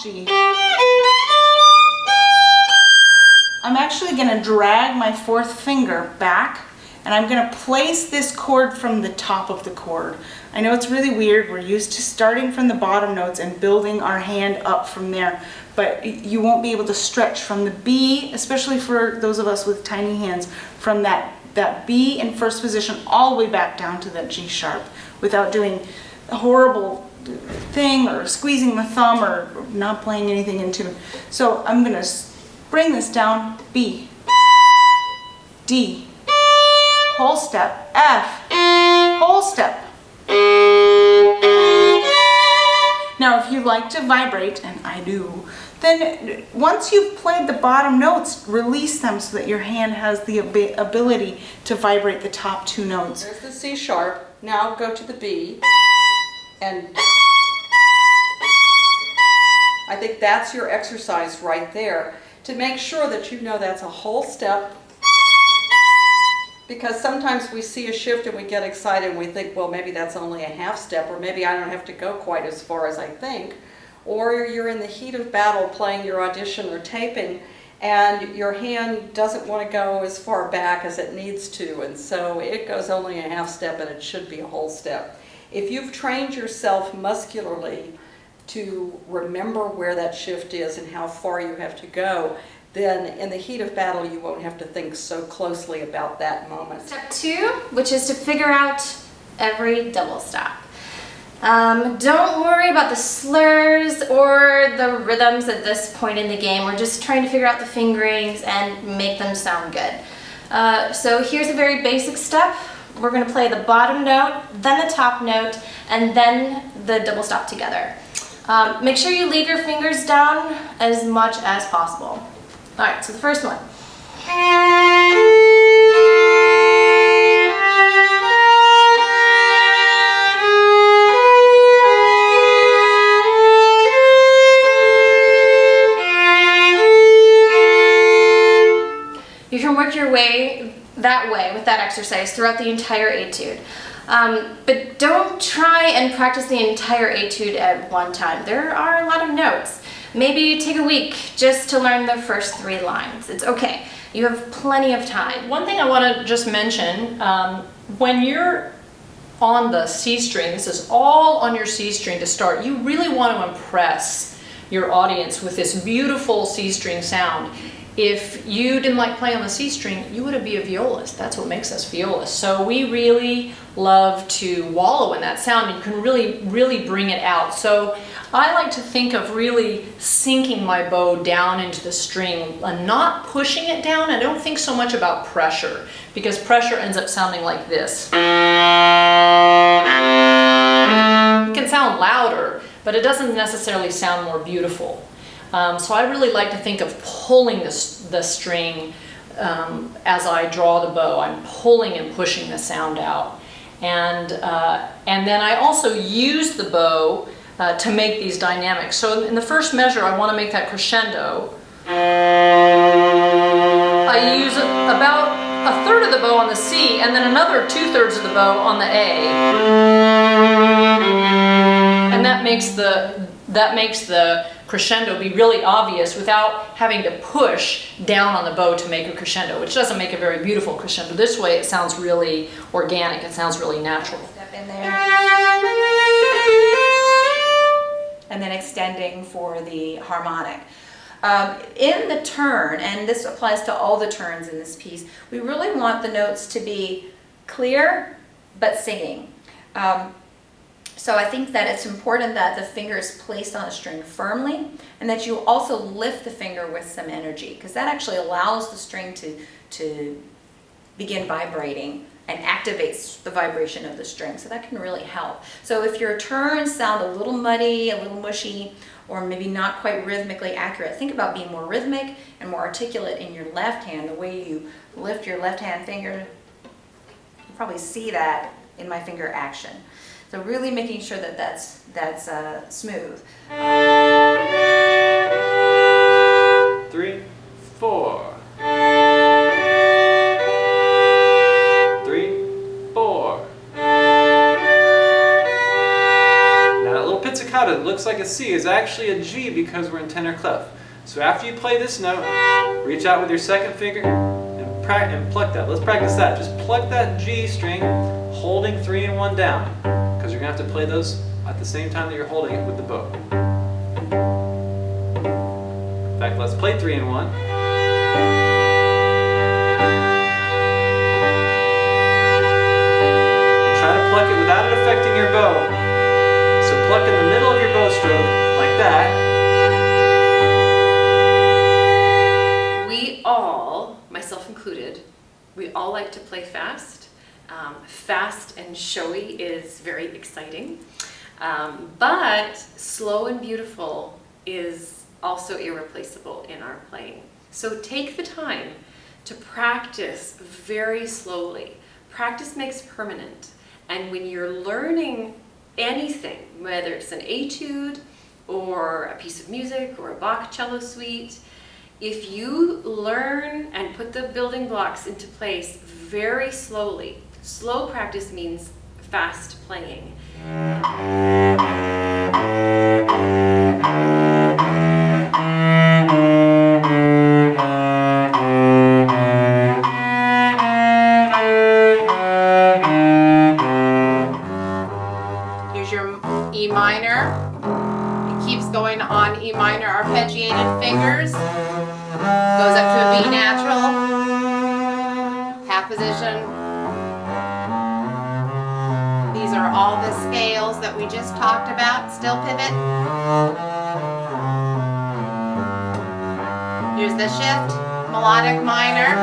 G. I'm actually going to drag my fourth finger back, and I'm going to place this chord from the top of the chord. I know it's really weird. We're used to starting from the bottom notes and building our hand up from there, but you won't be able to stretch from the B, especially for those of us with tiny hands, from that B in first position all the way back down to that G sharp without doing a horrible thing or squeezing the thumb or not playing anything in tune. So I'm going to bring this down, B, D, whole step, F, whole step. Now if you like to vibrate, and I do, then once you've played the bottom notes, release them so that your hand has the ability to vibrate the top two notes. There's the C sharp. Now go to the B, and I think that's your exercise right there, to make sure that you know that's a whole step, because sometimes we see a shift and we get excited and we think, well, maybe that's only a half step, or maybe I don't have to go quite as far as I think. Or you're in the heat of battle playing your audition or taping, and your hand doesn't want to go as far back as it needs to, and so it goes only a half step and it should be a whole step. If you've trained yourself muscularly to remember where that shift is and how far you have to go, then in the heat of battle you won't have to think so closely about that moment. Step 2, which is to figure out every double stop. Don't worry about the slurs or the rhythms at this point in the game. We're just trying to figure out the fingerings and make them sound good. So here's a very basic step. We're going to play the bottom note, then the top note, and then the double stop together. Make sure you leave your fingers down as much as possible. Alright, so the first one. You can work your way that way with that exercise throughout the entire etude. But don't try and practice the entire etude at one time. There are a lot of notes. Maybe take a week just to learn the first 3 lines. It's okay. You have plenty of time. One thing I want to just mention, when you're on the C string, this is all on your C string to start, you really want to impress your audience with this beautiful C string sound. If you didn't like playing on the C string, you wouldn't be a violist. That's what makes us violists. So we really love to wallow in that sound, and you can really bring it out. So I like to think of really sinking my bow down into the string and not pushing it down. I don't think so much about pressure, because pressure ends up sounding like this. It can sound louder, but it doesn't necessarily sound more beautiful. So I really like to think of pulling the string as I draw the bow. I'm pulling and pushing the sound out. And then I also use the bow to make these dynamics. So in the first measure, I want to make that crescendo. I use about 1/3 of the bow on the C, and then another 2/3 of the bow on the A. And that makes the crescendo be really obvious without having to push down on the bow to make a crescendo, which doesn't make a very beautiful crescendo. This way it sounds really organic, it sounds really natural. Step in there. And then extending for the harmonic. In the turn, and this applies to all the turns in this piece, we really want the notes to be clear but singing. So I think that it's important that the finger is placed on a string firmly, and that you also lift the finger with some energy, because that actually allows the string to begin vibrating and activates the vibration of the string. So that can really help. So if your turns sound a little muddy, a little mushy, or maybe not quite rhythmically accurate, think about being more rhythmic and more articulate in your left hand. The way you lift your left hand finger, you probably see that in my finger action. So really making sure that that's smooth. 3, 4. 3, 4. Now that little pizzicato looks looks like a C is actually a G because we're in tenor clef. So after you play this note, reach out with your second finger and pluck that. Let's practice that. Just pluck that G string, holding 3 and 1 down, because you're going to have to play those at the same time that you're holding it with the bow. In fact, let's play 3 and 1. Try to pluck it without it affecting your bow. So pluck in the middle of your bow stroke, like that. We all, myself included, we all like to play fast. Fast and showy is very exciting. But slow and beautiful is also irreplaceable in our playing. So take the time to practice very slowly. Practice makes permanent. And when you're learning anything, whether it's an etude or a piece of music or a Bach cello suite, if you learn and put the building blocks into place very slowly, slow practice means fast playing. Here's your E minor. It keeps going on E minor arpeggiated fingers. Goes up to a B natural. Half position. These are all the scales that we just talked about. Still pivot. Here's the shift. Melodic minor.